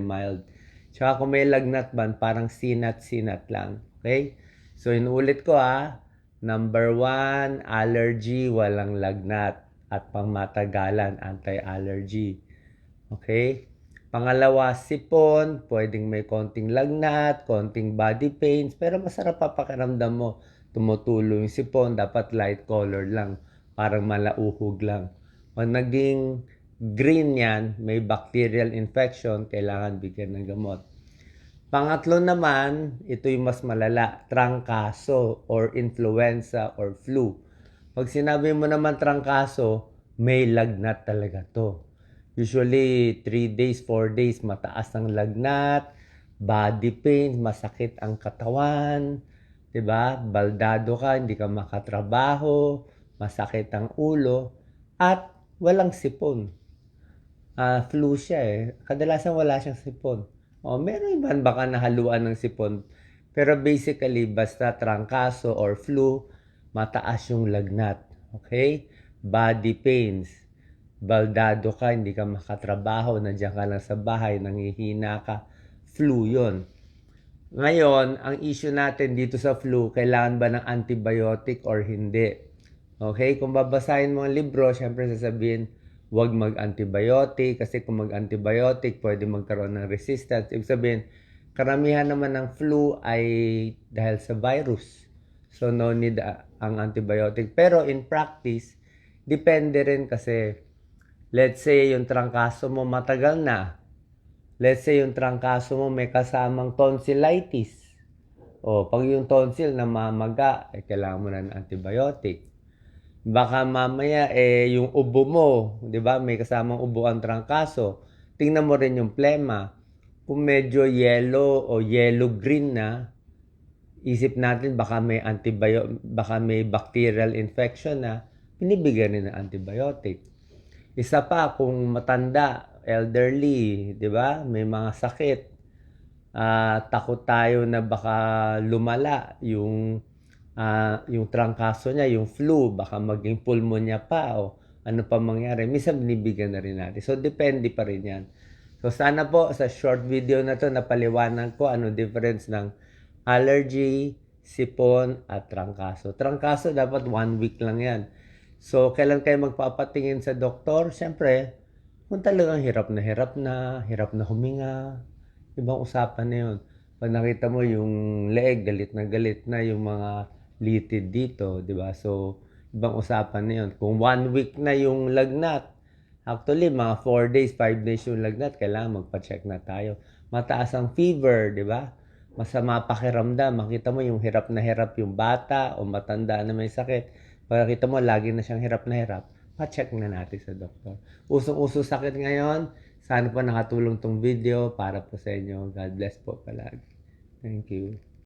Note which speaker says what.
Speaker 1: mild. Tsaka kung may lagnat man, parang sinat-sinat lang. Okay? So, inuulit ko Number 1, allergy, walang lagnat. At pangmatagalan, anti-allergy. Okay? Pangalawa, sipon, pwedeng may konting lagnat, konting body pains, pero masarap pa pakiramdam mo. Tumutulo yung sipon, dapat light color lang, parang malauhog lang. Pag naging green yan, may bacterial infection, kailangan bigyan ng gamot. Pangatlo naman, ito yung mas malala, trangkaso or influenza or flu. Pag sinabi mo naman trangkaso, may lagnat talaga to. Usually, 3 days, 4 days, mataas ang lagnat, body pain, masakit ang katawan, 'di ba? Baldado ka, hindi ka makatrabaho, masakit ang ulo, at walang sipon. Flu siya Kadalasan wala siyang sipon. Meron iban baka nahaluan ng sipon. Pero basically, basta trangkaso or flu, mataas yung lagnat. Okay? Body pains. Baldado ka, hindi ka makatrabaho, nandiyan ka lang sa bahay, nanghihina ka. Flu yon. Ngayon, ang issue natin dito sa flu, kailangan ba ng antibiotic or hindi? Okay? Kung babasahin mo ang libro, syempre sasabihin, huwag mag-antibiotic kasi kung mag-antibiotic, pwede magkaroon ng resistance. Ibig sabihin, karamihan naman ng flu ay dahil sa virus. So, no need ang antibiotic. Pero in practice, depende rin kasi, let's say, yung trangkaso mo matagal na. Let's say, yung trangkaso mo may kasamang tonsillitis. Pag yung tonsil namamaga, kailangan mo na ng antibiotic. Baka mamaya yung ubo mo, 'di ba? May kasamang ubo ang trangkaso. Tingnan mo rin yung plema. Kung medyo yellow o yellow green na, isip natin baka baka may bacterial infection na, binibigyan rin ng antibiotic. Isa pa kung matanda, elderly, 'di ba? May mga sakit. Takot tayo na baka lumala yung trangkaso niya, yung flu, baka maging pulmonya pa o ano pa mangyari. Minsan binibigyan na rin natin. So, depende pa rin yan. So, sana po sa short video na to napaliwanag ko ano difference ng allergy, sipon, at trangkaso. Trangkaso dapat 1 week lang yan. So, kailan kayo magpapatingin sa doktor? Siyempre, kung talagang hirap na huminga, ibang usapan na yun. Pag nakita mo yung leeg, galit na yung mga litid dito, di ba? So, ibang usapan na yun. Kung 1 week na yung lagnat, actually, mga 4 days, 5 days yung lagnat, kailangan magpa-check na tayo. Mataas ang fever, di ba? Masama pakiramdam. Makita mo yung hirap na hirap yung bata o matanda na may sakit. Pag nakita mo, lagi na siyang hirap na hirap, pa-check na natin sa doktor. Usong-uso sakit ngayon. Sana po nakatulong tong video para po sa inyo. God bless po palagi. Thank you.